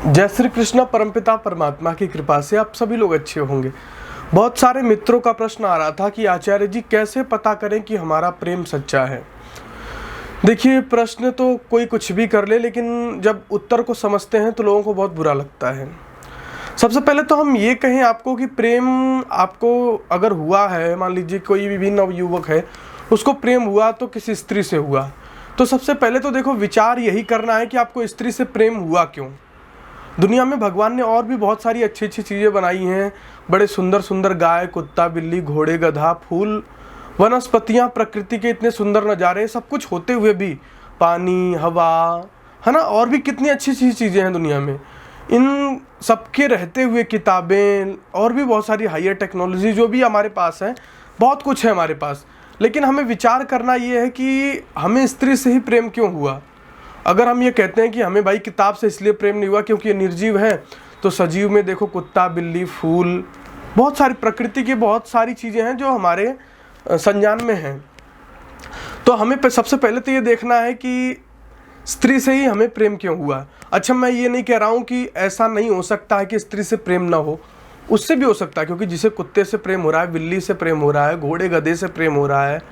जय श्री कृष्ण। परमपिता परमात्मा की कृपा से आप सभी लोग अच्छे होंगे। बहुत सारे मित्रों का प्रश्न आ रहा था कि आचार्य जी कैसे पता करें कि हमारा प्रेम सच्चा है। देखिए, प्रश्न तो कोई कुछ भी कर ले, लेकिन जब उत्तर को समझते हैं तो लोगों को बहुत बुरा लगता है। सबसे पहले तो हम ये कहें आपको कि प्रेम आपको अगर हुआ है, मान लीजिए कोई भी नवयुवक है, उसको प्रेम हुआ तो किसी स्त्री से हुआ, तो सबसे पहले तो देखो विचार यही करना है कि आपको स्त्री से प्रेम हुआ क्यों। दुनिया में भगवान ने और भी बहुत सारी अच्छी अच्छी चीज़ें बनाई हैं। बड़े सुंदर सुंदर गाय, कुत्ता, बिल्ली, घोड़े, गधा, फूल, वनस्पतियाँ, प्रकृति के इतने सुंदर नज़ारे, सब कुछ होते हुए भी पानी, हवा, है ना, और भी कितनी अच्छी अच्छी चीज़ें हैं दुनिया में। इन सबके रहते हुए किताबें और भी बहुत सारी हायर टेक्नोलॉजी जो भी हमारे पास है, बहुत कुछ है हमारे पास। लेकिन हमें विचार करना ये है कि हमें स्त्री से ही प्रेम क्यों हुआ। अगर हम ये कहते हैं कि हमें भाई किताब से इसलिए प्रेम नहीं हुआ क्योंकि ये निर्जीव है, तो सजीव में देखो कुत्ता, बिल्ली, फूल, बहुत सारी प्रकृति की बहुत सारी चीज़ें हैं जो हमारे संज्ञान में हैं। तो हमें सबसे पहले तो ये देखना है कि स्त्री से ही हमें प्रेम क्यों हुआ। अच्छा, मैं ये नहीं कह रहा हूँ कि ऐसा नहीं हो सकता है कि स्त्री से प्रेम ना हो, उससे भी हो सकता है, क्योंकि जिसे कुत्ते से प्रेम हो रहा है, बिल्ली से प्रेम हो रहा है, घोड़े गधे से प्रेम हो रहा है,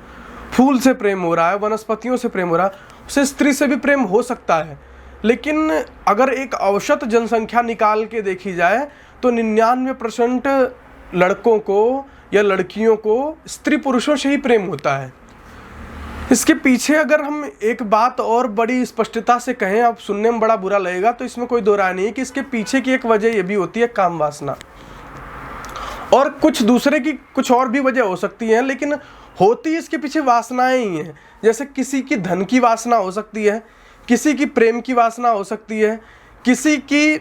फूल से प्रेम हो रहा है, वनस्पतियों से प्रेम हो रहा है, उसे स्त्री से भी प्रेम हो सकता है। लेकिन अगर एक औसत जनसंख्या निकाल के देखी जाए तो 99% लड़कों को या लड़कियों को स्त्री पुरुषों से ही प्रेम होता है। इसके पीछे अगर हम एक बात और बड़ी स्पष्टता से कहें, अब सुनने में बड़ा बुरा लगेगा, तो इसमें कोई दो राय नहीं है कि इसके पीछे की एक वजह ये भी होती है काम वासना, और कुछ दूसरे की कुछ और भी वजह हो सकती है, लेकिन होती इसके पीछे वासनाएं ही हैं। जैसे किसी की धन की वासना हो सकती है, किसी की प्रेम की वासना हो सकती है, किसी की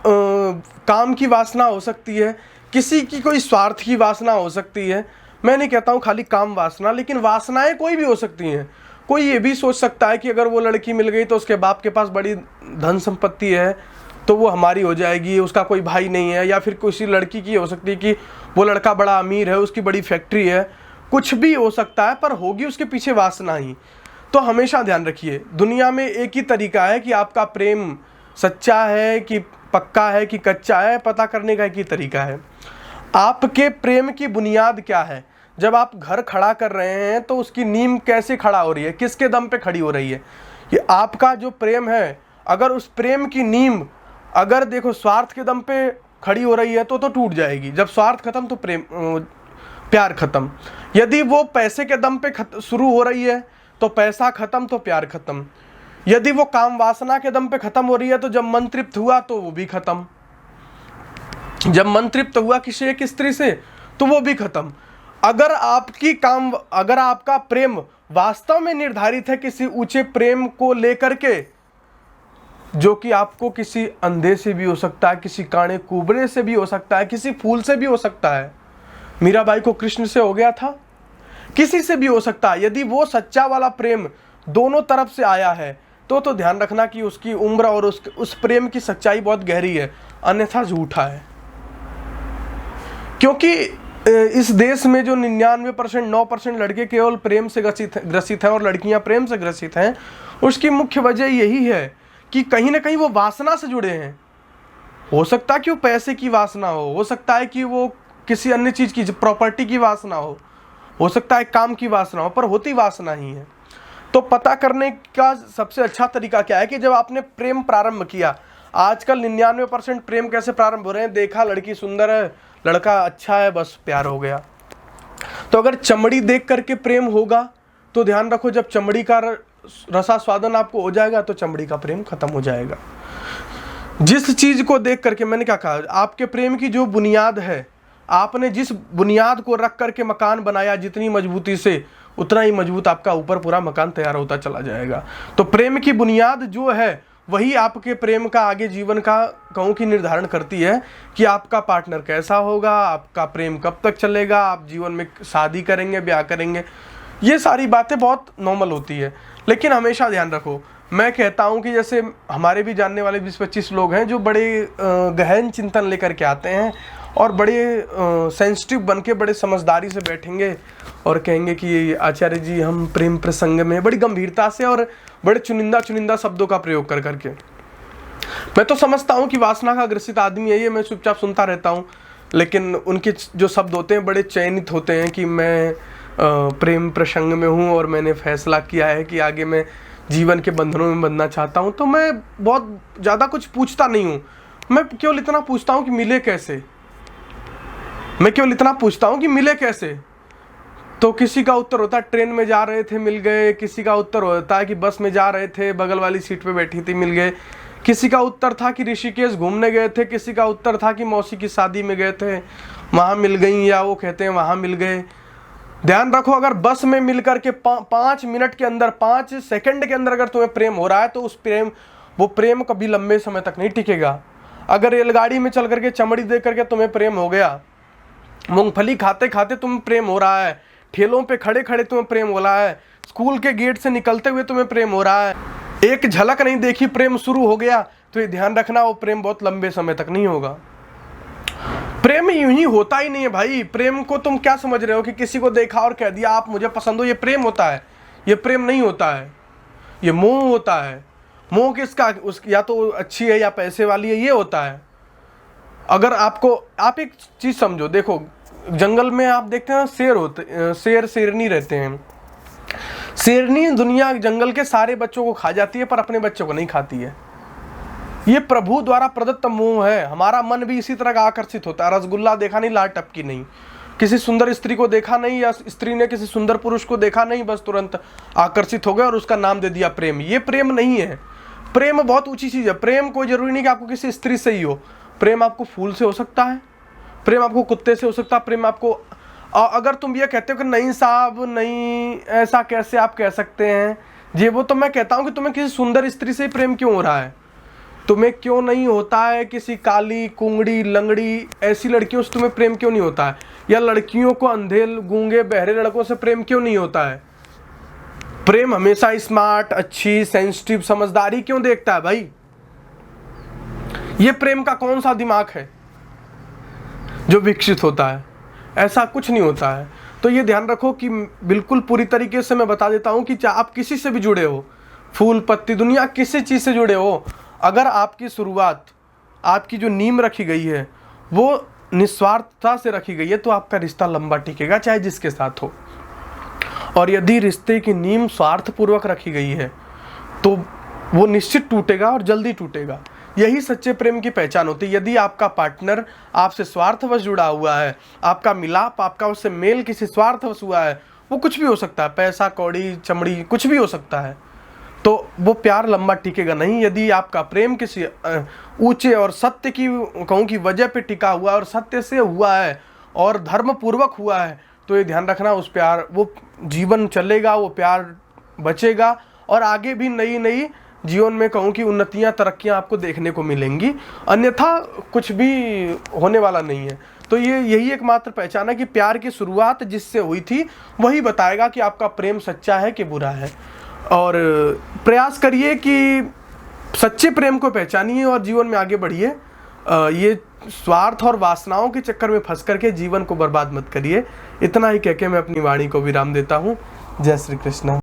काम की वासना हो सकती है, किसी की कोई स्वार्थ की वासना हो सकती है। मैं नहीं कहता हूँ खाली काम वासना, लेकिन वासनाएं कोई भी हो सकती हैं। कोई ये भी सोच सकता है कि अगर वो लड़की मिल गई तो उसके बाप के पास बड़ी धन संपत्ति है तो वो हमारी हो जाएगी, उसका कोई भाई नहीं है। या फिर किसी लड़की की हो सकती है कि वो लड़का बड़ा अमीर है, उसकी बड़ी फैक्ट्री है, कुछ भी हो सकता है, पर होगी उसके पीछे वासना ही। तो हमेशा ध्यान रखिए, दुनिया में एक ही तरीका है कि आपका प्रेम सच्चा है कि पक्का है कि कच्चा है, पता करने का एक ही तरीका है। आपके प्रेम की बुनियाद क्या है। जब आप घर खड़ा कर रहे हैं तो उसकी नींव कैसे खड़ा हो रही है, किसके दम पे खड़ी हो रही है। ये आपका जो प्रेम है, अगर उस प्रेम की नींव अगर देखो स्वार्थ के दम पे खड़ी हो रही है तो टूट जाएगी। जब स्वार्थ खत्म तो प्यार खत्म। यदि वो पैसे के दम पे शुरू हो रही है तो पैसा खत्म तो प्यार खत्म। यदि वो काम वासना के दम पे खत्म हो रही है तो जब मन तृप्त हुआ तो वो भी खत्म। जब मन तृप्त हुआ किसी एक स्त्री से तो वो भी खत्म। अगर आपका प्रेम वास्तव में निर्धारित है किसी ऊंचे प्रेम को लेकर के, जो कि आपको किसी अंधे से भी हो सकता है, किसी काणे कुबड़े से भी हो सकता है, किसी फूल से भी हो सकता है। मीराबाई को कृष्ण से हो गया था, किसी से भी हो सकता है। यदि वो सच्चा वाला प्रेम दोनों तरफ से आया है तो ध्यान रखना कि उसकी उम्र और उस प्रेम की सच्चाई बहुत गहरी है, अन्यथा झूठा है। क्योंकि इस देश में जो 99% 9% लड़के केवल प्रेम से ग्रसित हैं और लड़कियां प्रेम से ग्रसित हैं, उसकी मुख्य वजह यही है कि कहीं ना कहीं वो वासना से जुड़े हैं। हो सकता है कि वो पैसे की वासना हो सकता है कि वो किसी अन्य चीज़ की प्रॉपर्टी की वासना हो सकता है काम की वासना हो, पर होती वासना ही है। तो पता करने का सबसे अच्छा तरीका क्या है कि जब आपने प्रेम प्रारंभ किया, आजकल 99% प्रेम कैसे प्रारंभ हो रहे हैं, देखा लड़की सुंदर है, लड़का अच्छा है, बस प्यार हो गया। तो अगर चमड़ी देख करके प्रेम होगा तो ध्यान रखो, जब चमड़ी का रसास्वादन आपको हो जाएगा तो चमड़ी का प्रेम खत्म हो जाएगा। जिस चीज को देख करके, मैंने क्या कहा, आपके प्रेम की जो बुनियाद है, आपने जिस बुनियाद को रख करके मकान बनाया जितनी मजबूती से, उतना ही मजबूत आपका ऊपर पूरा मकान तैयार होता चला जाएगा। तो प्रेम की बुनियाद जो है वही आपके प्रेम का आगे जीवन का कहूँ कि निर्धारण करती है कि आपका पार्टनर कैसा होगा, आपका प्रेम कब तक चलेगा, आप जीवन में शादी करेंगे, ब्याह करेंगे। ये सारी बातें बहुत नॉर्मल होती है, लेकिन हमेशा ध्यान रखो, मैं कहता हूँ कि जैसे हमारे भी जानने वाले 20-25 लोग हैं जो बड़े गहन चिंतन लेकर के आते हैं और बड़े सेंसिटिव बन के बड़े समझदारी से बैठेंगे और कहेंगे कि आचार्य जी हम प्रेम प्रसंग में, बड़ी गंभीरता से और बड़े चुनिंदा शब्दों का प्रयोग कर करके। मैं तो समझता हूँ कि वासना का ग्रसित आदमी है ये, मैं चुपचाप सुनता रहता हूँ, लेकिन उनके जो शब्द होते हैं बड़े चयनित होते हैं कि मैं प्रेम प्रसंग में हूँ और मैंने फैसला किया है कि आगे मैं जीवन के बंधनों में बंधना चाहता हूँ। तो मैं बहुत ज़्यादा कुछ पूछता नहीं हूँ, मैं केवल इतना पूछता हूँ कि मिले कैसे, मैं केवल इतना पूछता हूँ कि मिले कैसे। तो किसी का उत्तर होता है ट्रेन में जा रहे थे मिल गए, किसी का उत्तर होता है कि बस में जा रहे थे बगल वाली सीट पे बैठी थी मिल गए, किसी का उत्तर था कि ऋषिकेश घूमने गए थे, किसी का उत्तर था कि मौसी की शादी में गए थे वहाँ मिल गई, या वो कहते हैं वहाँ मिल गए। ध्यान रखो, अगर बस में मिल करके 5 मिनट के अंदर 5 सेकंड के अंदर अगर तुम्हें प्रेम हो रहा है तो वो प्रेम कभी लंबे समय तक नहीं टिकेगा। अगर रेलगाड़ी में चल करके चमड़ी दे करके तुम्हें प्रेम हो गया, मूंगफली खाते खाते तुम्हें प्रेम हो रहा है, ठेलों पे खड़े खड़े तुम्हें प्रेम हो रहा है, स्कूल के गेट से निकलते हुए तुम्हें प्रेम हो रहा है, एक झलक नहीं देखी प्रेम शुरू हो गया, तो ये ध्यान रखना वो प्रेम बहुत लंबे समय तक नहीं होगा। प्रेम यूं ही होता ही नहीं है भाई। प्रेम को तुम क्या समझ रहे हो कि किसी को देखा और कह दिया आप मुझे पसंद हो, ये प्रेम होता है? ये प्रेम नहीं होता है, ये मोह होता है। मोह किसका? या तो अच्छी है या पैसे वाली है, ये होता है। अगर आप एक चीज समझो, देखो जंगल में आप देखते हैं शेर शेरनी रहते हैं। शेरनी दुनिया जंगल के सारे बच्चों को खा जाती है पर अपने बच्चों को नहीं खाती है। ये प्रभु द्वारा प्रदत्त मोह है। हमारा मन भी इसी तरह का आकर्षित होता है। रसगुल्ला देखा नहीं, लाल टपकी नहीं, किसी सुंदर स्त्री को देखा नहीं या स्त्री ने किसी सुंदर पुरुष को देखा नहीं, बस तुरंत आकर्षित हो गए और उसका नाम दे दिया प्रेम। ये प्रेम नहीं है। प्रेम बहुत ऊंची चीज है। प्रेम कोई जरूरी नहीं कि आपको किसी स्त्री से ही हो। प्रेम आपको फूल से हो सकता है, प्रेम आपको कुत्ते से हो सकता है, प्रेम आपको अगर तुम ये कहते हो कि नहीं साहब नहीं, ऐसा कैसे आप कह सकते हैं ये वो, तो मैं कहता हूं कि तुम्हें किसी सुंदर स्त्री से प्रेम क्यों हो रहा है? तुम्हें क्यों नहीं होता है किसी काली कुंगड़ी लंगड़ी ऐसी लड़कियों से तुम्हें प्रेम क्यों नहीं होता है? या लड़कियों को अंधे गूंगे बहरे लड़कों से प्रेम क्यों नहीं होता है? प्रेम हमेशा स्मार्ट, अच्छी, सेंसिटिव, समझदारी क्यों देखता है भाई? ये प्रेम का कौन सा दिमाग है जो विकसित होता है? ऐसा कुछ नहीं होता है। तो ये ध्यान रखो कि बिल्कुल पूरी तरीके से मैं बता देता हूं कि चाहे आप किसी से भी जुड़े हो, फूल पत्ती दुनिया किसी चीज से जुड़े हो, अगर आपकी शुरुआत, आपकी जो नींव रखी गई है वो निस्वार्थता से रखी गई है तो आपका रिश्ता लंबा टिकेगा, चाहे जिसके साथ हो। और यदि रिश्ते की नींव स्वार्थपूर्वक रखी गई है तो वो निश्चित टूटेगा और जल्दी टूटेगा। यही सच्चे प्रेम की पहचान होती है। यदि आपका पार्टनर आपसे स्वार्थवश जुड़ा हुआ है, आपका मिलाप, आपका उससे मेल किसी स्वार्थवश हुआ है, वो कुछ भी हो सकता है, पैसा कौड़ी चमड़ी कुछ भी हो सकता है, तो वो प्यार लंबा टिकेगा नहीं। यदि आपका प्रेम किसी ऊंचे और सत्य की कहूँ की वजह पे टिका हुआ है और सत्य से हुआ है और धर्म पूर्वक हुआ है, तो ये ध्यान रखना उस प्यार, वो जीवन चलेगा, वो प्यार बचेगा और आगे भी नई नई जीवन में कहूँ कि उन्नतियाँ तरक्कियाँ आपको देखने को मिलेंगी। अन्यथा कुछ भी होने वाला नहीं है। तो यही एकमात्र पहचान है कि प्यार की शुरुआत जिससे हुई थी वही बताएगा कि आपका प्रेम सच्चा है कि बुरा है। और प्रयास करिए कि सच्चे प्रेम को पहचानिए और जीवन में आगे बढ़िए। ये स्वार्थ और वासनाओं के चक्कर में फंस करके जीवन को बर्बाद मत करिए। इतना ही कहकर मैं अपनी वाणी को विराम देता हूँ। जय श्री कृष्ण।